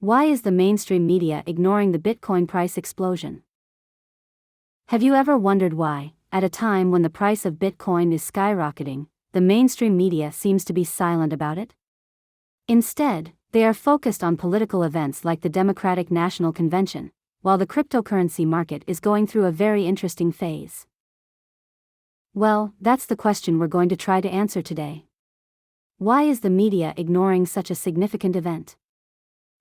Why is the mainstream media ignoring the Bitcoin price explosion? Have you ever wondered why, at a time when the price of Bitcoin is skyrocketing, the mainstream media seems to be silent about it? Instead, they are focused on political events like the Democratic National Convention, while the cryptocurrency market is going through a very interesting phase. Well, that's the question we're going to try to answer today. Why is the media ignoring such a significant event?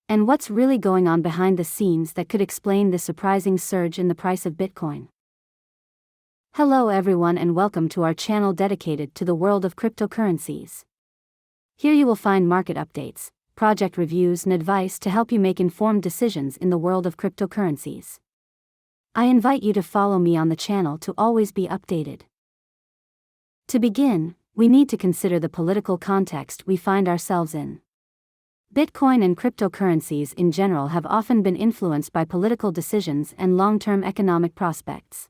And what's really going on behind the scenes that could explain the surprising surge in the price of Bitcoin? Hello everyone and welcome to our channel dedicated to the world of cryptocurrencies. Here you will find market updates, project reviews and advice to help you make informed decisions in the world of cryptocurrencies. I invite you to follow me on the channel to always be updated. To begin, we need to consider the political context we find ourselves in. Bitcoin and cryptocurrencies in general have often been influenced by political decisions and long-term economic prospects.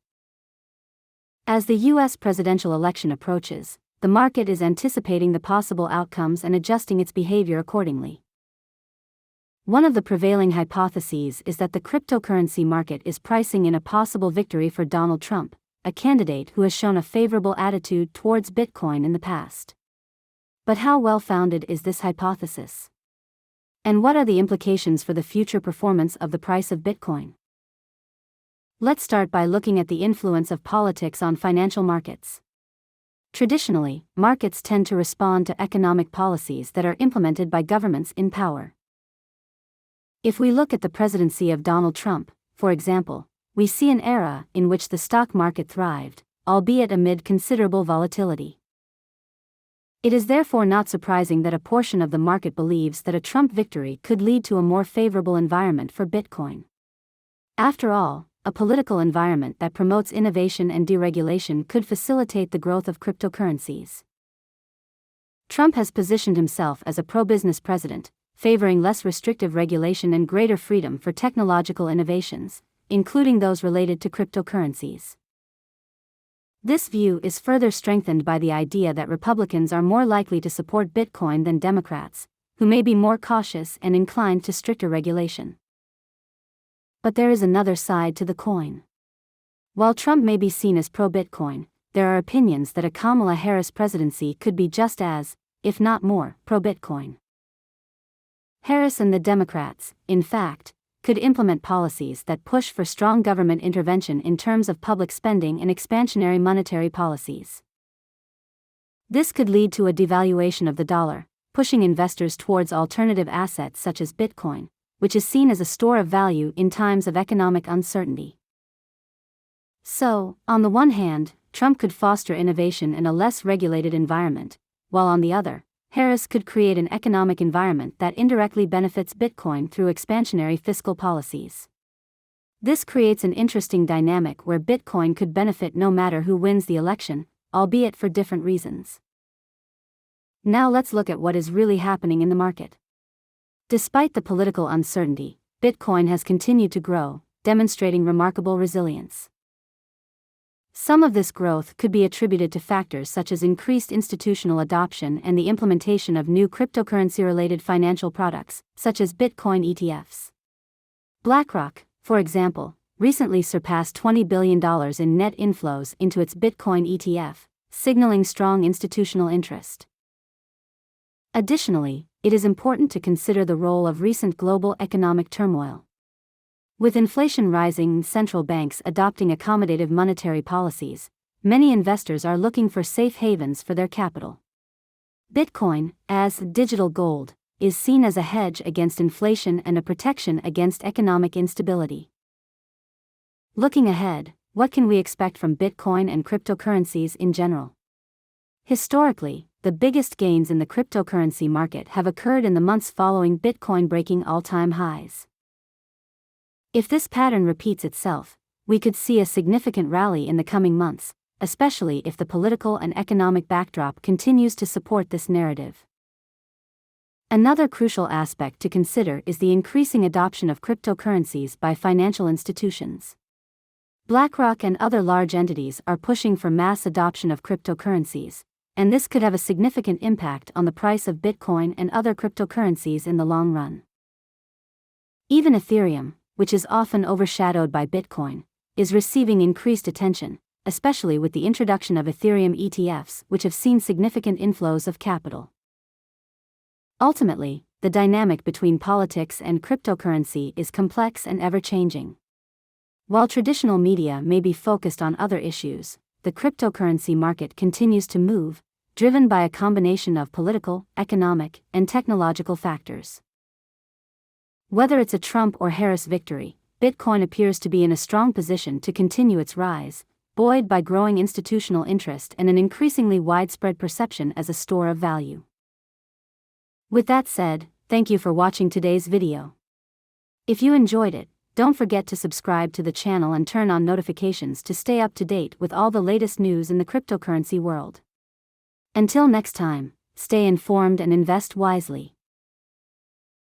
As the U.S. presidential election approaches, the market is anticipating the possible outcomes and adjusting its behavior accordingly. One of the prevailing hypotheses is that the cryptocurrency market is pricing in a possible victory for Donald Trump, a candidate who has shown a favorable attitude towards Bitcoin in the past. But how well-founded is this hypothesis? And what are the implications for the future performance of the price of Bitcoin? Let's start by looking at the influence of politics on financial markets. Traditionally, markets tend to respond to economic policies that are implemented by governments in power. If we look at the presidency of Donald Trump, for example, we see an era in which the stock market thrived, albeit amid considerable volatility. It is therefore not surprising that a portion of the market believes that a Trump victory could lead to a more favorable environment for Bitcoin. After all, a political environment that promotes innovation and deregulation could facilitate the growth of cryptocurrencies. Trump has positioned himself as a pro-business president, favoring less restrictive regulation and greater freedom for technological innovations, including those related to cryptocurrencies. This view is further strengthened by the idea that Republicans are more likely to support Bitcoin than Democrats, who may be more cautious and inclined to stricter regulation. But there is another side to the coin. While Trump may be seen as pro-Bitcoin, there are opinions that a Kamala Harris presidency could be just as, if not more, pro-Bitcoin. Harris and the Democrats, in fact, could implement policies that push for strong government intervention in terms of public spending and expansionary monetary policies. This could lead to a devaluation of the dollar, pushing investors towards alternative assets such as Bitcoin, which is seen as a store of value in times of economic uncertainty. So, on the one hand, Trump could foster innovation in a less regulated environment, while on the other, Harris could create an economic environment that indirectly benefits Bitcoin through expansionary fiscal policies. This creates an interesting dynamic where Bitcoin could benefit no matter who wins the election, albeit for different reasons. Now let's look at what is really happening in the market. Despite the political uncertainty, Bitcoin has continued to grow, demonstrating remarkable resilience. Some of this growth could be attributed to factors such as increased institutional adoption and the implementation of new cryptocurrency-related financial products, such as Bitcoin ETFs. BlackRock, for example, recently surpassed $20 billion in net inflows into its Bitcoin ETF, signaling strong institutional interest. Additionally, it is important to consider the role of recent global economic turmoil. With inflation rising and central banks adopting accommodative monetary policies, many investors are looking for safe havens for their capital. Bitcoin, as digital gold, is seen as a hedge against inflation and a protection against economic instability. Looking ahead, what can we expect from Bitcoin and cryptocurrencies in general? Historically, the biggest gains in the cryptocurrency market have occurred in the months following Bitcoin breaking all-time highs. If this pattern repeats itself, we could see a significant rally in the coming months, especially if the political and economic backdrop continues to support this narrative. Another crucial aspect to consider is the increasing adoption of cryptocurrencies by financial institutions. BlackRock and other large entities are pushing for mass adoption of cryptocurrencies, and this could have a significant impact on the price of Bitcoin and other cryptocurrencies in the long run. Even Ethereum, which is often overshadowed by Bitcoin, is receiving increased attention, especially with the introduction of Ethereum ETFs, which have seen significant inflows of capital. Ultimately, the dynamic between politics and cryptocurrency is complex and ever-changing. While traditional media may be focused on other issues, the cryptocurrency market continues to move, driven by a combination of political, economic, and technological factors. Whether it's a Trump or Harris victory, Bitcoin appears to be in a strong position to continue its rise, buoyed by growing institutional interest and an increasingly widespread perception as a store of value. With that said, thank you for watching today's video. If you enjoyed it, don't forget to subscribe to the channel and turn on notifications to stay up to date with all the latest news in the cryptocurrency world. Until next time, stay informed and invest wisely.